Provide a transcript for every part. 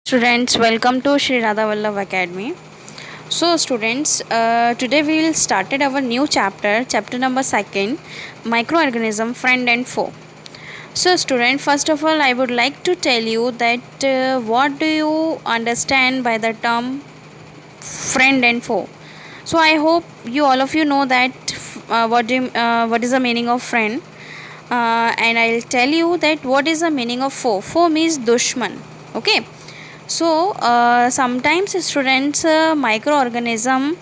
Students, welcome to Sri Radha Vallabh Academy. So, students, today we will started our new chapter number second, microorganism, friend and foe. So, student, first of all, I would like to tell you that what do you understand by the term friend and foe? So, I hope you all of you know that what is the meaning of friend, and I'll tell you that what is the meaning of foe. Foe means dushman. Okay, so sometimes students microorganism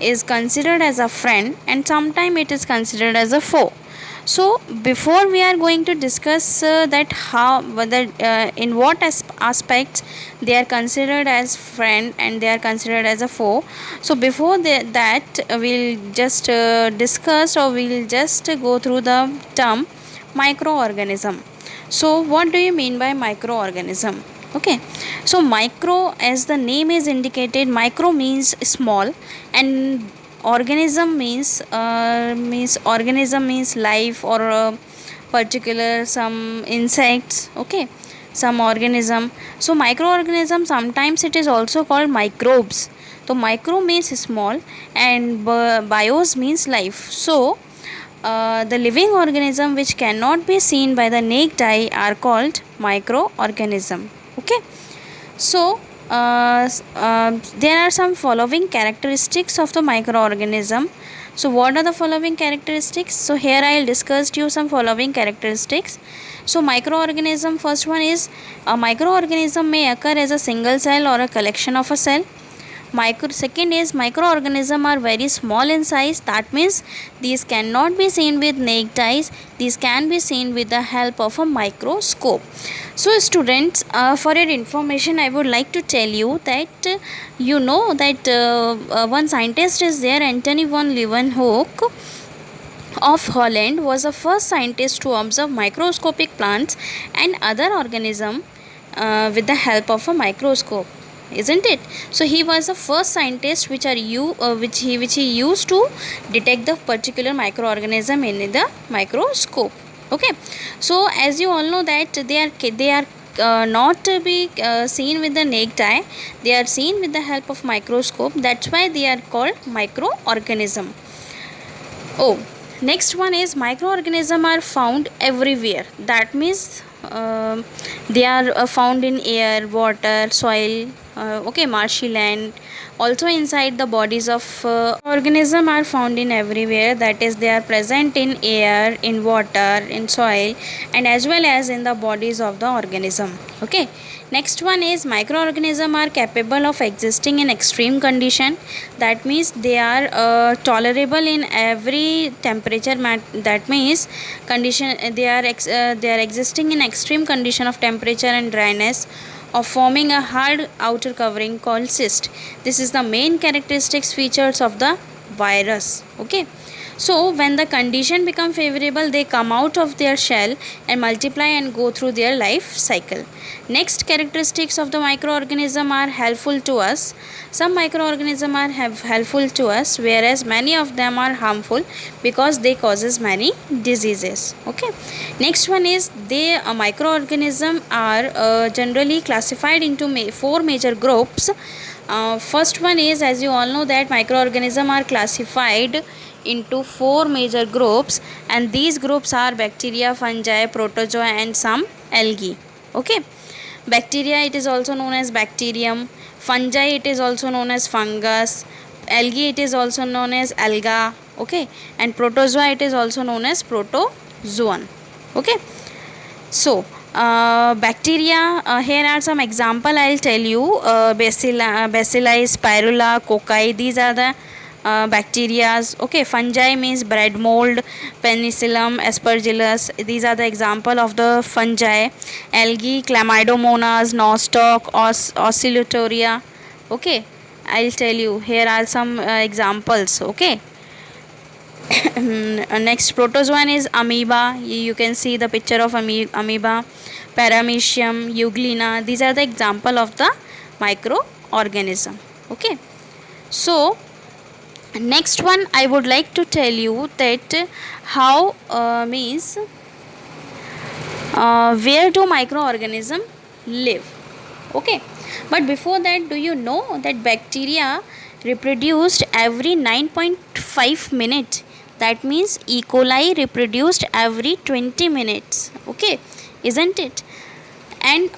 is considered as a friend and sometimes it is considered as a foe. So before we are going to discuss that how whether in what aspects they are considered as friend and they are considered as a foe. So before that we'll just discuss or we'll just go through the term microorganism. So what do you mean by microorganism? Okay, so micro, as the name is indicated, micro means small and organism means life or particular some insects. Okay, some organism. So microorganism, sometimes it is also called microbes. So micro means small and bios means life. So the living organism which cannot be seen by the naked eye are called microorganism. Okay, so there are some following characteristics of the microorganism. So what are the following characteristics? So here I will discuss to you some following characteristics. So microorganism, first one is a microorganism may occur as a single cell or a collection of a cell. Second is microorganisms are very small in size. That means these cannot be seen with naked eyes. These can be seen with the help of a microscope. So students, for your information, I would like to tell you that you know that one scientist is there, Antony von Leeuwenhoek of Holland was the first scientist to observe microscopic plants and other organisms with the help of a microscope, isn't it? So he was the first scientist which he used to detect the particular microorganism in the microscope. Okay, so as you all know that they are not to be seen with the naked eye, they are seen with the help of microscope. That's why they are called microorganism. Oh, next one is microorganisms are found everywhere. That means they are found in air, water, soil, okay, marshy land. Also inside the bodies of organism are found in everywhere. That is, they are present in air, in water, in soil, and as well as in the bodies of the organism. Okay. Next one is microorganisms are capable of existing in extreme condition. That means they are tolerable in every temperature. That means condition they are existing in extreme condition of temperature and dryness, of forming a hard outer covering called cyst. This is the main characteristics features of the virus. Okay. So when the condition become favorable, they come out of their shell and multiply and go through their life cycle. Next characteristics of the microorganism are helpful to us. Some microorganisms are helpful to us, whereas many of them are harmful because they causes many diseases. Okay. Next one is microorganisms are generally classified into four major groups. First one is, as you all know that microorganisms are classified into four major groups, and these groups are bacteria, fungi, protozoa and some algae. Okay, bacteria, it is also known as bacterium. Fungi, it is also known as fungus. Algae, it is also known as alga. Okay, and protozoa, it is also known as protozoan. Okay, so bacteria, here are some example I'll tell you. Bacilli, spirula, cocci, these are the bacterias. Okay, fungi means bread mold, penicillium, aspergillus, these are the example of the fungi. Algae, chlamydomonas, nostoc, oscillatoria. Okay, I'll tell you, here are some examples. Okay. Next, protozoan is amoeba. You can see the picture of amoeba. Paramecium, euglena, these are the example of the microorganism. Okay, so next one I would like to tell you that how means where do microorganisms live. Okay, but before that, do you know that bacteria reproduced every 9.5 minutes? That means E. coli reproduced every 20 minutes. Okay, isn't it? And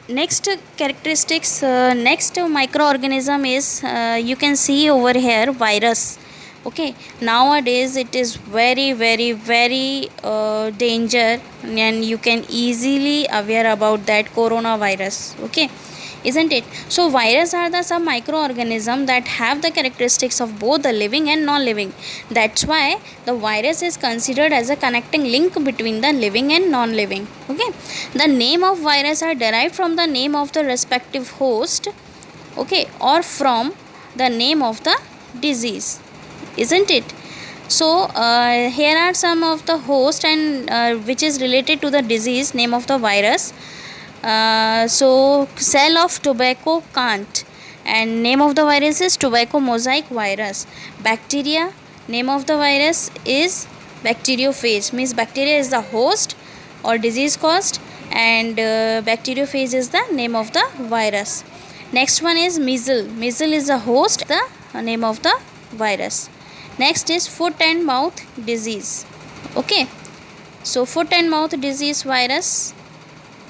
next characteristics, next microorganism is, you can see over here, virus. Okay, nowadays it is very very very danger, and you can easily aware about that coronavirus. Okay, isn't it? So viruses are the some microorganism that have the characteristics of both the living and non-living. That's why the virus is considered as a connecting link between the living and non-living. Okay, the name of virus are derived from the name of the respective host, okay, or from the name of the disease, isn't it? So here are some of the host and which is related to the disease name of the virus. So cell of tobacco can't, and name of the virus is tobacco mosaic virus. Bacteria, name of the virus is bacteriophage, means bacteria is the host or disease caused, and bacteriophage is the name of the virus. Next one is measles. Measles is the host, the name of the virus. Next is foot and mouth disease. Okay, so foot and mouth disease virus.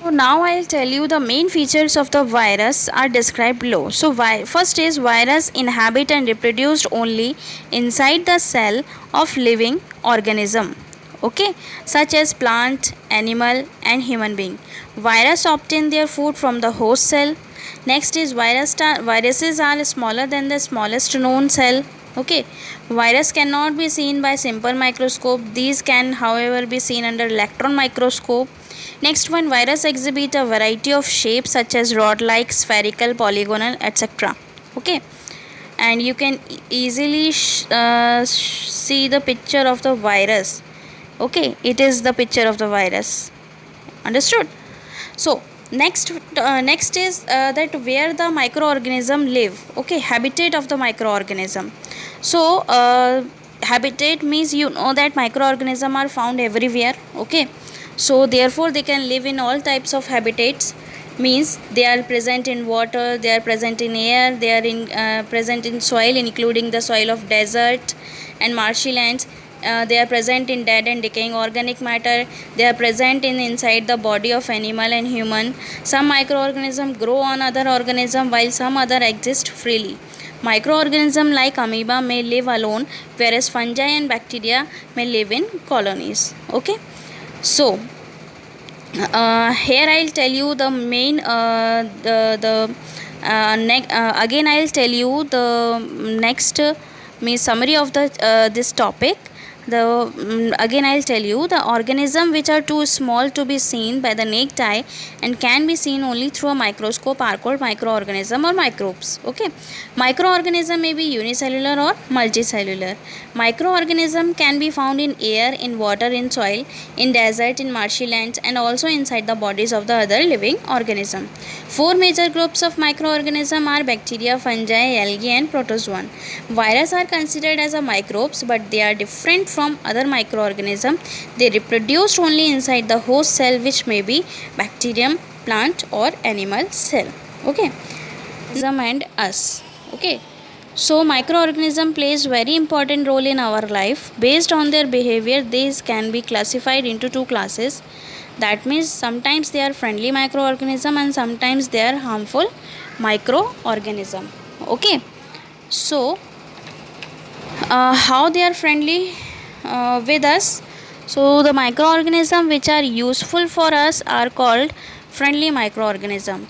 So now I'll tell you the main features of the virus are described below. So first is virus inhabit and reproduced only inside the cell of living organism. Okay, such as plant, animal and human being. Virus obtain their food from the host cell. Next is viruses are smaller than the smallest known cell. Okay, virus cannot be seen by simple microscope. These can however be seen under electron microscope. Next one, virus exhibit a variety of shapes such as rod-like, spherical, polygonal, etc. Okay, and you can easily see the picture of the virus. Okay, it is the picture of the virus. Understood? So next is that where the microorganism live. Okay, habitat of the microorganism. So habitat means you know that microorganism are found everywhere. Okay, so therefore they can live in all types of habitats, means they are present in water, they are present in air, they are present in soil including the soil of desert and marshy lands. They are present in dead and decaying organic matter. They are present in inside the body of animal and human. Some microorganisms grow on other organism while some other exist freely. Microorganisms like amoeba may live alone, whereas fungi and bacteria may live in colonies. Okay, so here I'll tell you the main again I'll tell you the next summary of the this topic. Again I'll tell you the organism which are too small to be seen by the naked eye and can be seen only through a microscope are called microorganism or microbes. Okay, microorganism may be unicellular or multicellular. Microorganism can be found in air, in water, in soil, in desert, in marshy lands, and also inside the bodies of the other living organism. Four major groups of microorganism are bacteria, fungi, algae, and protozoan. Viruses are considered as a microbes, but they are different from other microorganisms. They reproduce only inside the host cell, which may be bacterium, plant, or animal cell. Okay, and us. Okay, so microorganism plays very important role in our life. Based on their behavior, these can be classified into two classes. That means sometimes they are friendly microorganism and sometimes they are harmful microorganism. Okay, so how they are friendly with us? So the microorganism which are useful for us are called friendly microorganism.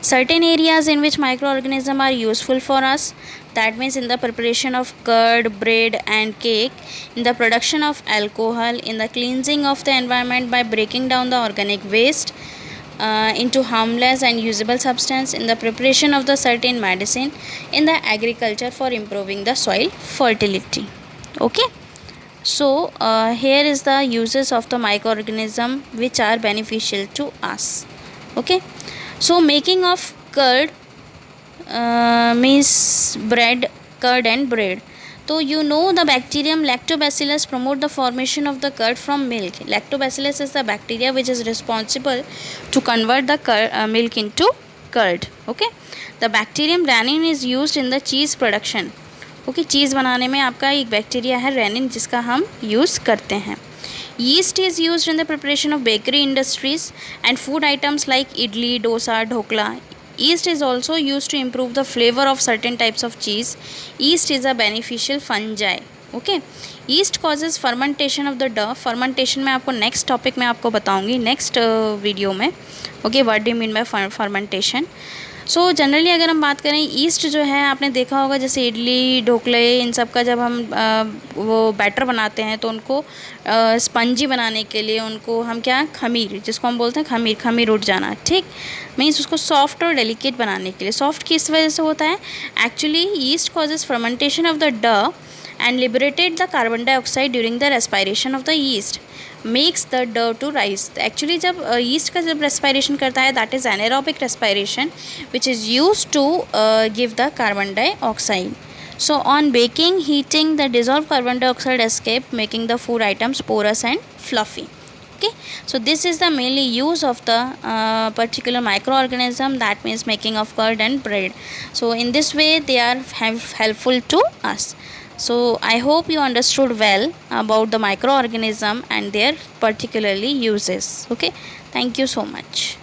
Certain areas in which microorganisms are useful for us, that means in the preparation of curd, bread and cake, in the production of alcohol, in the cleansing of the environment by breaking down the organic waste into harmless and usable substance, in the preparation of the certain medicine, in the agriculture for improving the soil fertility. Okay, so here is the uses of the microorganism which are beneficial to us. Okay, so making of curd means bread, curd and bread. So you know the bacterium lactobacillus promote the formation of the curd from milk. Lactobacillus is the bacteria which is responsible to convert the milk into curd. Okay, the bacterium rennin is used in the cheese production. Okay cheese बनाने में आपका एक bacteria है rennin जिसका हम use करते हैं. Yeast is used in the preparation of bakery industries and food items like idli, dosa, dhokla. Yeast is also used to improve the flavor of certain types of cheese. Yeast is a beneficial fungi. Okay. Yeast causes fermentation of the dough. Fermentation मैं आपको next topic में आपको बताऊंगी next video में. Okay, what do you mean by fermentation? So generally अगर हम बात करें ईस्ट जो है आपने देखा होगा जैसे इडली ढोकले इन सब का जब हम वो बैटर बनाते हैं तो उनको स्पंजी बनाने के लिए उनको हम क्या खमीर जिसको हम बोलते हैं खमीर खमीर उठ जाना ठीक मीन्स उसको सॉफ्ट और डेलिकेट बनाने के लिए. सॉफ्ट किस वजह से होता है actually yeast causes fermentation of the dough and liberated the carbon dioxide during the respiration of the yeast makes the dough to rise. Actually जब yeast का जब respiration करता है that is anaerobic respiration which is used to give the carbon dioxide. So on baking, heating, the dissolved carbon dioxide escape making the food items porous and fluffy. Okay, so this is the mainly use of the particular microorganism, that means making of curd and bread. So in this way they are helpful to us. So I hope you understood well about the microorganism and their particularly uses. Okay, thank you so much.